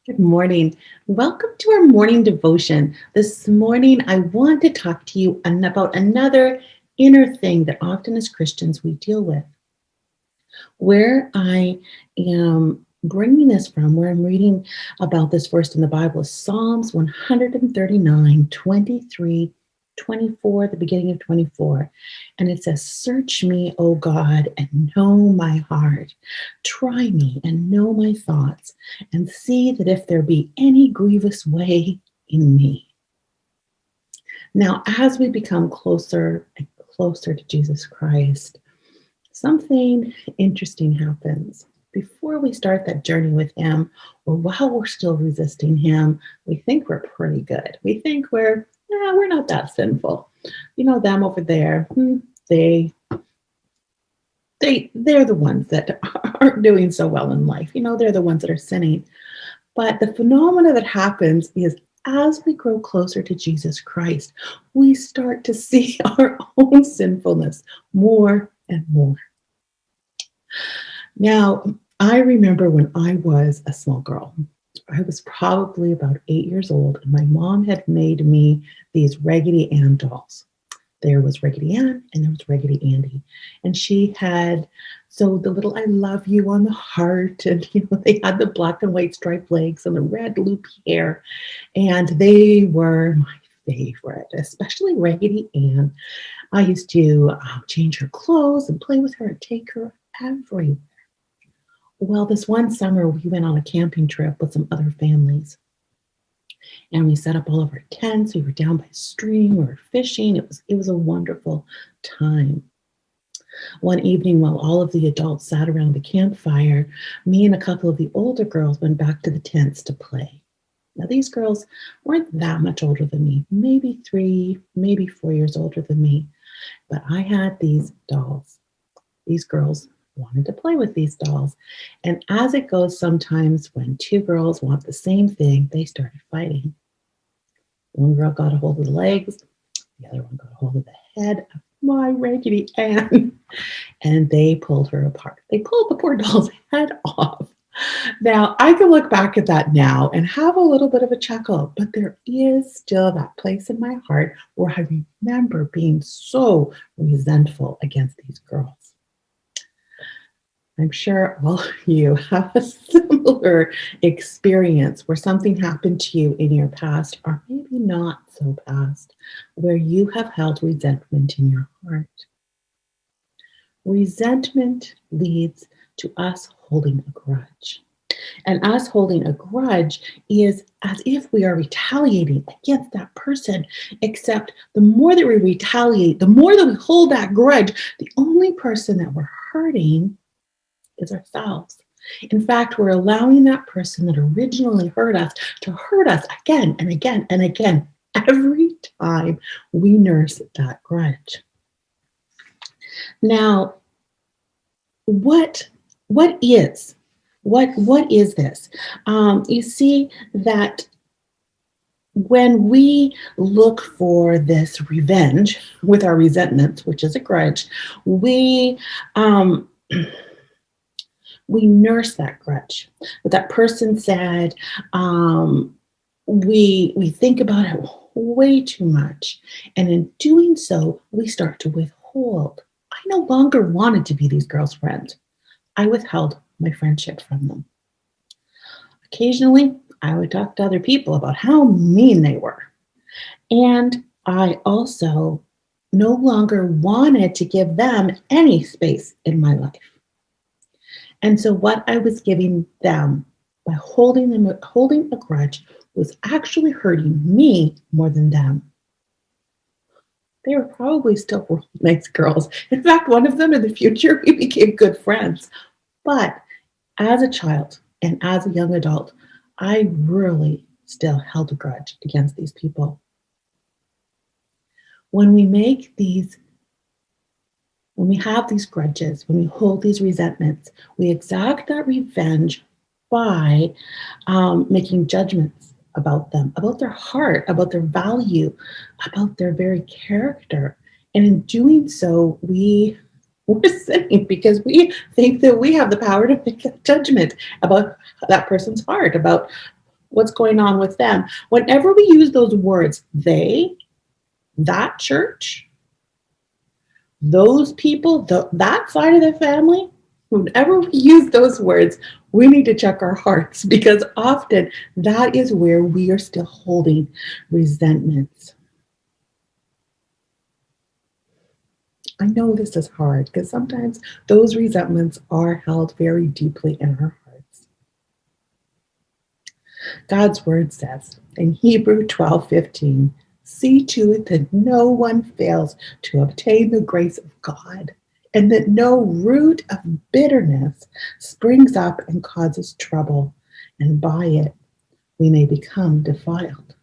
Good morning. Welcome to our morning devotion. This morning, I want to talk to you about another inner thing that often as Christians we deal with. Where I am bringing this from, where I'm reading about this verse in the Bible, is Psalms 139, 23, 24, the beginning of 24. And it says, "Search me, O God, and know my heart. Try me and know my thoughts, and see that if there be any grievous way in me." Now, as we become closer and closer to Jesus Christ, something interesting happens. Before we start that journey with Him, or while we're still resisting Him, we think we're pretty good. We think we're not that sinful. Them over there, they they're the ones that aren't doing so well in life. They're the ones that are sinning. But the phenomena that happens is as we grow closer to Jesus Christ, we start to see our own sinfulness more and more. Now, I remember when I was a small girl, I was probably about 8 years old, and my mom had made me these Raggedy Ann dolls. There was Raggedy Ann and there was Raggedy Andy. And she had so the little "I love you" on the heart, and they had the black and white striped legs and the red loopy hair. And they were my favorite, especially Raggedy Ann. I used to change her clothes and play with her and take her everywhere. Well, this one summer, we went on a camping trip with some other families, and we set up all of our tents. We were down by a stream. We were fishing. It was a wonderful time. One evening, while all of the adults sat around the campfire, me and a couple of the older girls went back to the tents to play. Now, these girls weren't that much older than me, maybe 3, maybe 4 years older than me, but I had these dolls. These girls wanted to play with these dolls. And as it goes, sometimes when two girls want the same thing, they started fighting. One girl got a hold of the legs, the other one got a hold of the head of my Raggedy Ann, and they pulled her apart. They pulled the poor doll's head off. Now, I can look back at that now and have a little bit of a chuckle, but there is still that place in my heart where I remember being so resentful against these girls. I'm sure all of you have a similar experience where something happened to you in your past, or maybe not so past, where you have held resentment in your heart. Resentment leads to us holding a grudge. And us holding a grudge is as if we are retaliating against that person, except the more that we retaliate, the more that we hold that grudge, the only person that we're hurting is ourselves. In fact, we're allowing that person that originally hurt us to hurt us again and again and again every time we nurse that grudge. Now, what is this? You see that when we look for this revenge with our resentment, which is a grudge, we nurse that grudge. What that person said, we think about it way too much. And in doing so, we start to withhold. I no longer wanted to be these girls' friend. I withheld my friendship from them. Occasionally, I would talk to other people about how mean they were. And I also no longer wanted to give them any space in my life. And so what I was giving them by holding a grudge was actually hurting me more than them. They were probably still really nice girls. In fact, one of them in the future, we became good friends. But as a child and as a young adult, I really still held a grudge against these people. When we have these grudges, when we hold these resentments, we exact that revenge by making judgments about them, about their heart, about their value, about their very character. And in doing so, we're sinning because we think that we have the power to make a judgment about that person's heart, about What's going on with them? Whenever we use those words, they, that church, those people, that side of the family, whenever we use those words, we need to check our hearts because often that is where we are still holding resentments. I know this is hard because sometimes those resentments are held very deeply in our hearts. God's word says in Hebrew 12:15, see to it that no one fails to obtain the grace of God, and that no root of bitterness springs up and causes trouble, and by it we may become defiled.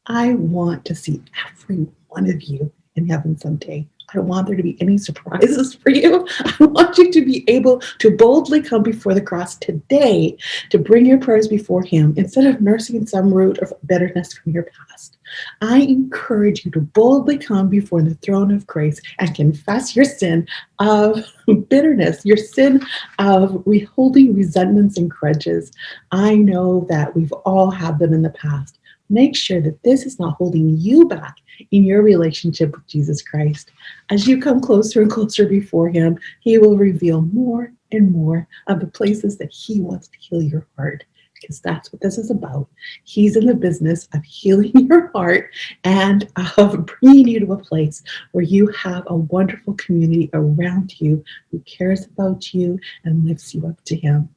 I want to see every one of you in heaven someday. I don't want there to be any surprises for you. I want you to be able to boldly come before the cross today to bring your prayers before Him instead of nursing some root of bitterness from your past. I encourage you to boldly come before the throne of grace and confess your sin of bitterness, your sin of holding resentments and grudges. I know that we've all had them in the past. Make sure that this is not holding you back in your relationship with Jesus Christ. As you come closer and closer before Him, He will reveal more and more of the places that He wants to heal your heart, because that's what this is about. He's in the business of healing your heart and of bringing you to a place where you have a wonderful community around you who cares about you and lifts you up to Him.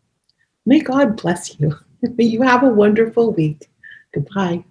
May God bless you. May you have a wonderful week. Goodbye.